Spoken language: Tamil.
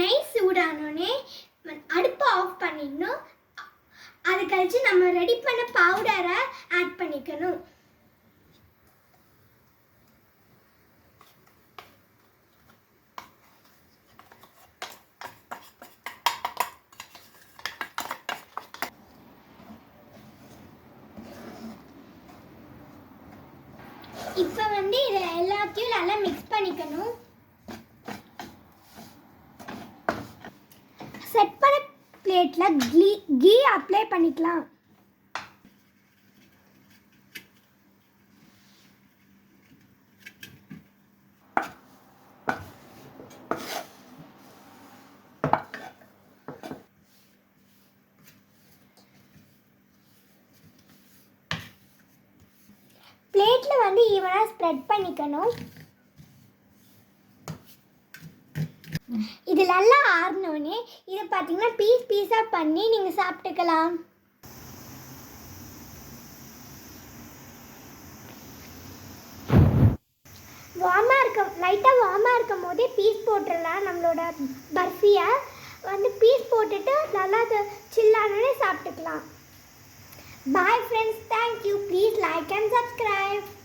நெய் சூடானோடனே அடுப்பை ஆஃப் பண்ணிடணும். அது கழிச்சு நம்ம ரெடி பண்ண பவுடரை ஆட் பண்ணிக்கணும். இப்போ இதை எல்லாத்தையும் நல்லா மிக்ஸ் பண்ணிக்கணும். செட் பண்ண பிளேட்டில் கீ அப்ளை பண்ணிக்கலாம். பிளேட்டில் ஈவனாக ஸ்ப்ரெட் பண்ணிக்கணும். இது நல்லா ஆறினோடனே இதை பார்த்தீங்கன்னா பீஸாக பண்ணி நீங்கள் சாப்பிட்டுக்கலாம். லைட்டாக வார்மாக இருக்கும் போதே பீஸ் போட்டுடலாம். நம்மளோட பர்ஃபியை பீஸ் போட்டுட்டு நல்லா சில்லானோடனே சாப்பிட்டுக்கலாம். Bye friends, thank you. Please like and subscribe.